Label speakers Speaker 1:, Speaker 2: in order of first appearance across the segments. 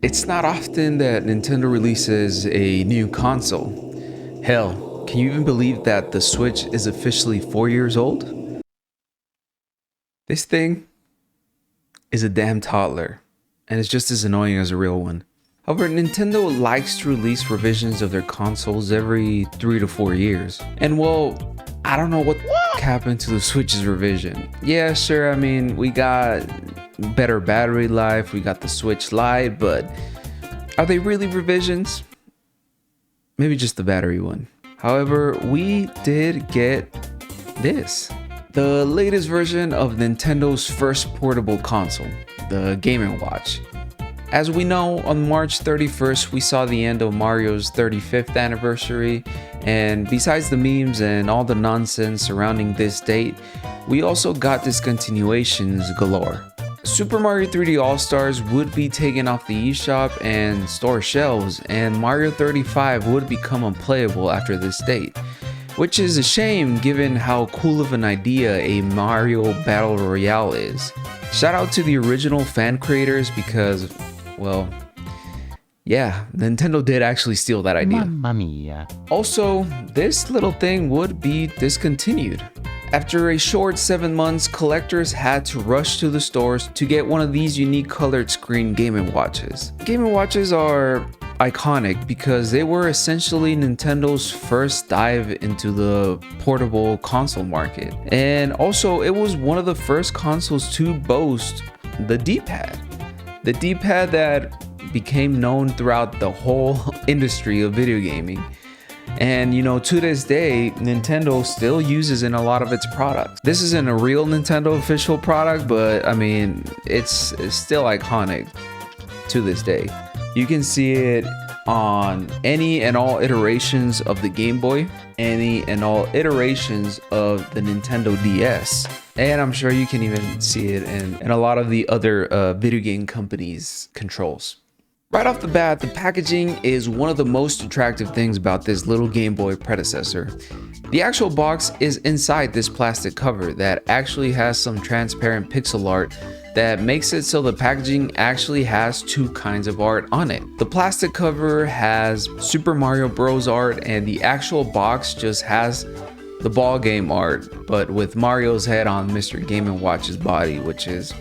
Speaker 1: It's not often that Nintendo releases a new console. Hell, can you even believe that the Switch is officially 4 years old? This thing is a damn toddler, and it's just as annoying as a real one. However, Nintendo likes to release revisions of their consoles every 3 to 4 years. And well, I don't know what happened to the Switch's revision. Yeah, sure, I mean, we got better battery life, we got the Switch Lite, but are they really revisions? Maybe just the battery one. However, we did get this. The latest version of Nintendo's first portable console, the Game & Watch. As we know, on March 31st, we saw the end of Mario's 35th anniversary, and besides the memes and all the nonsense surrounding this date, we also got discontinuations galore. Super Mario 3D All-Stars would be taken off the eShop and store shelves, and Mario 35 would become unplayable after this date, which is a shame given how cool of an idea a Mario Battle Royale is. Shout out to the original fan creators because, well, yeah, Nintendo did actually steal that idea.
Speaker 2: Mamma mia.
Speaker 1: Also, this little thing would be discontinued. After a short 7 months, collectors had to rush to the stores to get one of these unique colored screen Game & Watches. Game & Watches are iconic because they were essentially Nintendo's first dive into the portable console market. And also, it was one of the first consoles to boast the D-pad. The D-pad that became known throughout the whole industry of video gaming. And you know, to this day, Nintendo still uses in a lot of its products. This isn't a real Nintendo official product, but I mean, it's still iconic to this day. You can see it on any and all iterations of the Game Boy, any and all iterations of the Nintendo DS. And I'm sure you can even see it in a lot of the other video game companies' controls. Right off the bat, the packaging is one of the most attractive things about this little Game Boy predecessor. The actual box is inside this plastic cover that actually has some transparent pixel art that makes it so the packaging actually has two kinds of art on it. The plastic cover has Super Mario Bros. Art, and the actual box just has the ball game art, but with Mario's head on Mr. Game & Watch's body, which is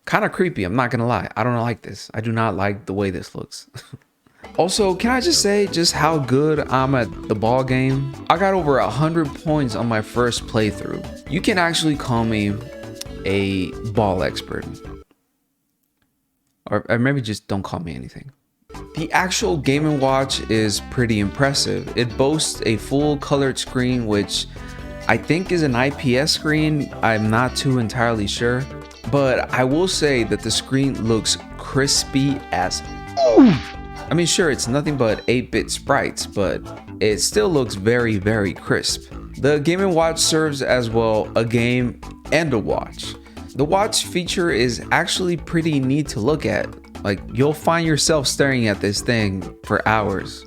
Speaker 1: kind of creepy. I'm not gonna lie. I don't like this. I do not like the way this looks. Also, can I just say just how good I'm at the ball game? I got over 100 points on my first playthrough. You can actually call me a ball expert. Or maybe just don't call me anything. The actual Game & Watch is pretty impressive. It boasts a full colored screen, which I think is an IPS screen. I'm not too entirely sure. But I will say that the screen looks crispy as I mean, sure, it's nothing but 8-bit sprites, but it still looks very, very crisp. The Game & Watch serves as well a game and a watch. The watch feature is actually pretty neat to look at. Like, you'll find yourself staring at this thing for hours.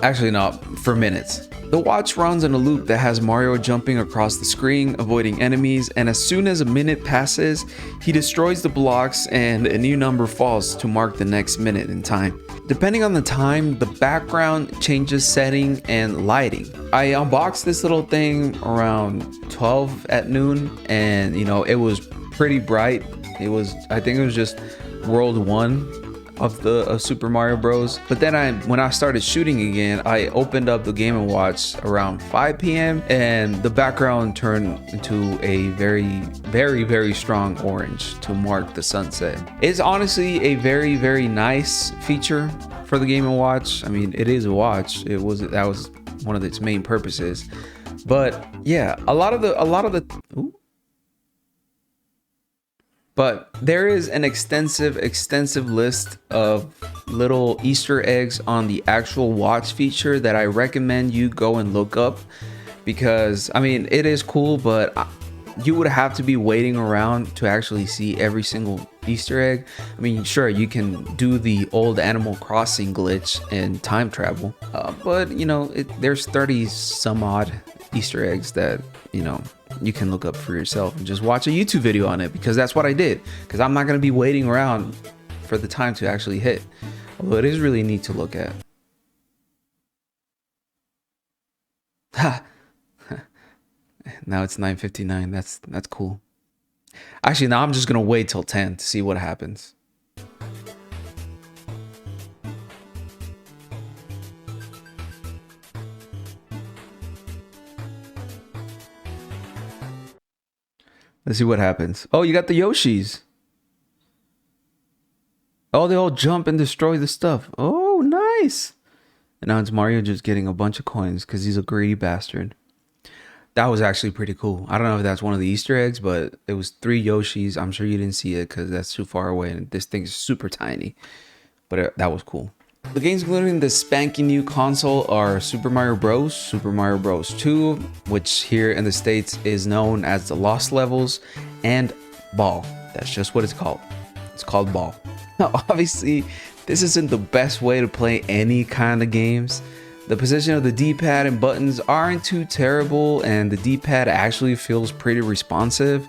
Speaker 1: Actually, not for minutes. The watch runs in a loop that has Mario jumping across the screen, avoiding enemies, and as soon as a minute passes, he destroys the blocks and a new number falls to mark the next minute in time. Depending on the time, the background changes setting and lighting. I unboxed this little thing around 12 at noon, and you know, it was pretty bright. I think it was just World 1 of the Super Mario Bros. But then when I started shooting again, I opened up the Game & Watch around 5 p.m. and the background turned into a very, very, very strong orange to mark the sunset. It's honestly a very, very nice feature for the Game & Watch. I mean, it is a watch. That was one of its main purposes. But yeah, But there is an extensive list of little Easter eggs on the actual watch feature that I recommend you go and look up, because I mean, it is cool, but you would have to be waiting around to actually see every single Easter egg. I mean, sure, you can do the old Animal Crossing glitch and time travel, but you know, there's 30 some odd Easter eggs that, you know, you can look up for yourself and just watch a YouTube video on it, because that's what I did, because I'm not going to be waiting around for the time to actually hit. Although it is really neat to look at. Ha! Now it's 9:59. That's cool. Actually, now I'm just gonna wait till 10 to see what happens. Let's see what happens. Oh, you got the Yoshis. Oh, they all jump and destroy the stuff. Oh, nice. And now it's Mario just getting a bunch of coins because he's a greedy bastard. That was actually pretty cool. I don't know if that's one of the Easter eggs, but it was 3 Yoshis. I'm sure you didn't see it because that's too far away and this thing's super tiny. But that was cool. The games including the spanking new console are Super Mario Bros., Super Mario Bros. 2, which here in the States is known as the Lost Levels, and Ball. That's just what it's called. It's called Ball. Now, obviously, this isn't the best way to play any kind of games. The position of the D-pad and buttons aren't too terrible, and the D-pad actually feels pretty responsive.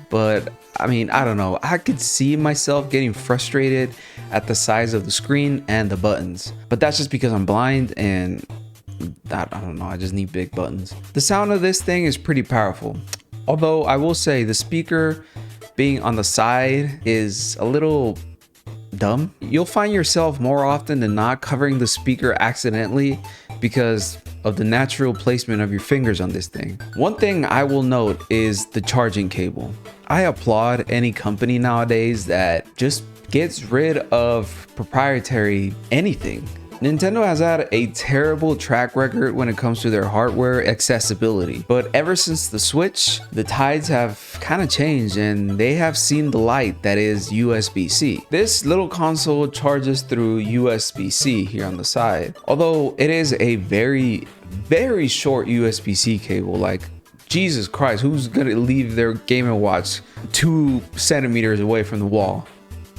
Speaker 1: But I mean, I don't know. I could see myself getting frustrated at the size of the screen and the buttons. But that's just because I'm blind and I don't know. I just need big buttons. The sound of this thing is pretty powerful. Although I will say the speaker being on the side is a little dumb. You'll find yourself more often than not covering the speaker accidentally because of the natural placement of your fingers on this thing. One thing I will note is the charging cable. I applaud any company nowadays that just gets rid of proprietary anything. Nintendo has had a terrible track record when it comes to their hardware accessibility, but ever since the Switch, the tides have kind of changed and they have seen the light that is USB-C. This little console charges through USB-C here on the side, although it is a very short USB-C cable. Like, Jesus Christ, who's gonna leave their Game & Watch 2 centimeters away from the wall?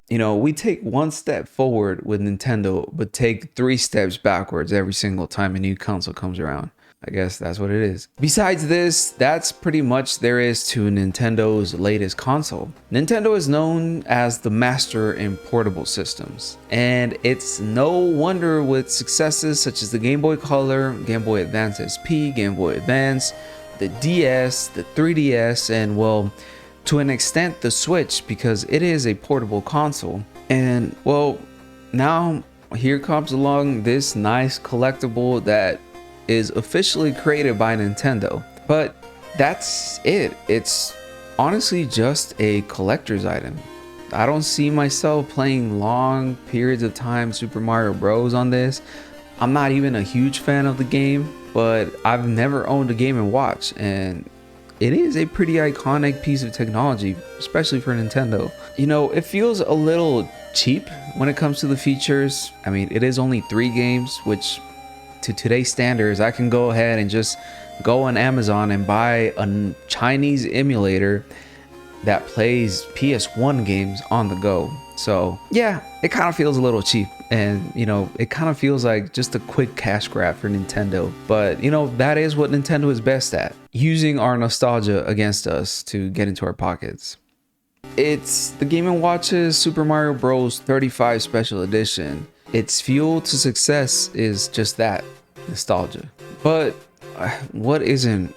Speaker 1: You know, we take one step forward with Nintendo, but take 3 steps backwards every single time a new console comes around. I guess that's what it is. Besides this, that's pretty much there is to Nintendo's latest console. Nintendo is known as the master in portable systems, and it's no wonder with successes such as the Game Boy Color, Game Boy Advance SP, Game Boy Advance, the DS, the 3DS, and well, to an extent the Switch, because it is a portable console. And well, now here comes along this nice collectible that is officially created by Nintendo. But that's it. It's honestly just a collector's item. I don't see myself playing long periods of time Super Mario Bros. On this. I'm not even a huge fan of the game, but I've never owned a Game & Watch, and it is a pretty iconic piece of technology, especially for Nintendo. You know, it feels a little cheap when it comes to the features. I mean, it is only 3 games, which to today's standards, I can go ahead and just go on Amazon and buy a Chinese emulator that plays PS1 games on the go. So yeah, it kind of feels a little cheap, and you know, it kind of feels like just a quick cash grab for Nintendo. But you know, that is what Nintendo is best at, using our nostalgia against us to get into our pockets. It's the Game & Watch's Super Mario Bros. 35 Special Edition. Its fuel to success is just that, nostalgia. But what isn't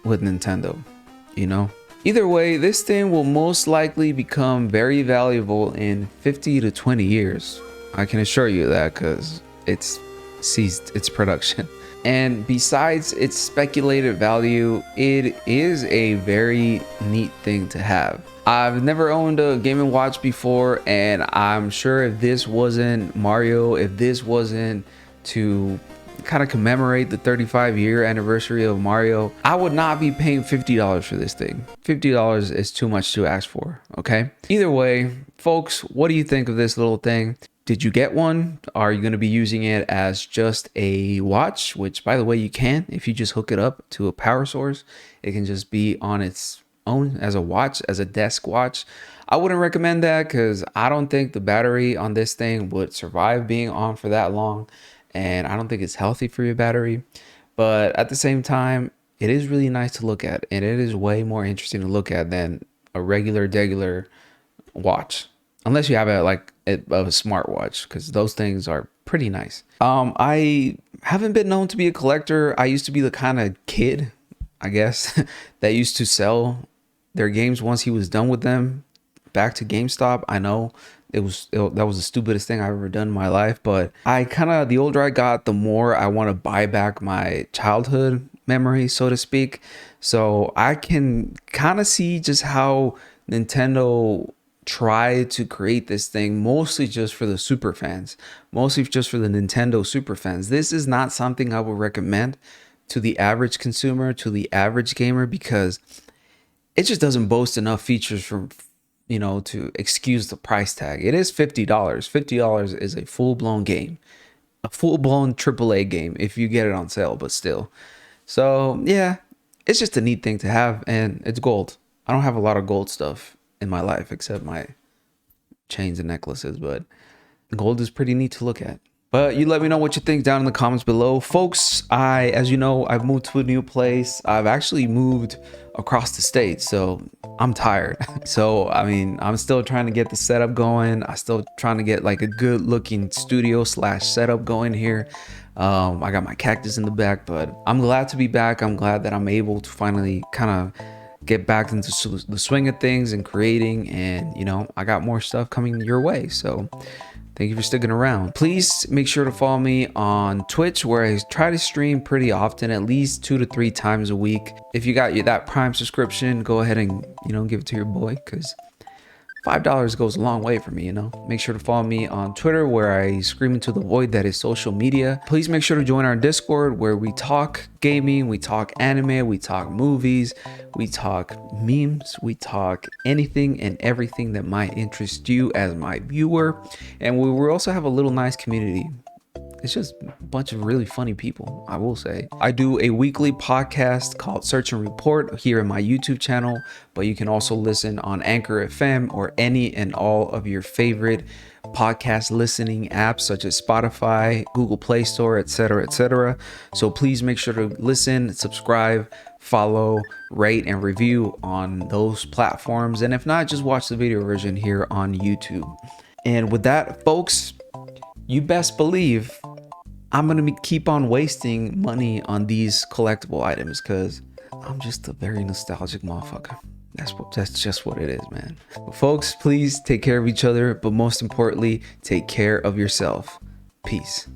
Speaker 1: with Nintendo, you know? Either way, this thing will most likely become very valuable in 50 to 20 years. I can assure you that, because it's ceased its production. And besides its speculated value, it is a very neat thing to have. I've never owned a Game & Watch before, and I'm sure if this wasn't Mario, if this wasn't to kind of commemorate the 35-year anniversary of Mario, I would not be paying $50 for this thing. $50 is too much to ask for, okay? Either way, folks, what do you think of this little thing? Did you get one? Are you going to be using it as just a watch? Which, by the way, you can. If you just hook it up to a power source, it can just be on its own as a watch, as a desk watch. I wouldn't recommend that because I don't think the battery on this thing would survive being on for that long. And I don't think it's healthy for your battery. But at the same time, it is really nice to look at. And it is way more interesting to look at than a regular watch. unless you have a smartwatch, because those things are pretty nice. I haven't been known to be a collector. I used to be the kind of kid, I guess, that used to sell their games once he was done with them back to GameStop. I know that was the stupidest thing I've ever done in my life, but the older I got, the more I want to buy back my childhood memory, so to speak. So I can kind of see just how Nintendo tried to create this thing mostly just for the super fans, mostly just for the Nintendo super fans. This is not something I would recommend to the average consumer, to the average gamer, because it just doesn't boast enough features for, to excuse the price tag. It is $50. $50 is a full-blown game, a full-blown AAA game if you get it on sale, but still. So yeah, it's just a neat thing to have, and it's gold. I don't have a lot of gold stuff in my life except my chains and necklaces, but gold is pretty neat to look at. But you let me know what you think down in the comments below, folks. As you know, I've moved to a new place. I've actually moved across the state, so I'm tired. So I mean, I'm still trying to get the setup going. I'm still trying to get like a good looking studio / setup going here. I got my cactus in the back, but I'm glad to be back. I'm glad that I'm able to finally kind of get back into the swing of things and creating, and I got more stuff coming your way. So thank you for sticking around. Please make sure to follow me on Twitch, where I try to stream pretty often, at least 2 to 3 times a week. If you got that Prime subscription, go ahead and give it to your boy, because $5 goes a long way for me, Make sure to follow me on Twitter, where I scream into the void that is social media. Please make sure to join our Discord, where we talk gaming, we talk anime, we talk movies, we talk memes, we talk anything and everything that might interest you as my viewer. And we will also have a little nice community. It's just a bunch of really funny people, I will say. I do a weekly podcast called Search and Report here in my YouTube channel, but you can also listen on Anchor FM or any and all of your favorite podcast listening apps, such as Spotify, Google Play Store, etc., etc. So please make sure to listen, subscribe, follow, rate, and review on those platforms. And if not, just watch the video version here on YouTube. And with that, folks, you best believe I'm gonna keep on wasting money on these collectible items, because I'm just a very nostalgic motherfucker. That's just what it is, man. But folks, please take care of each other, but most importantly, take care of yourself. Peace.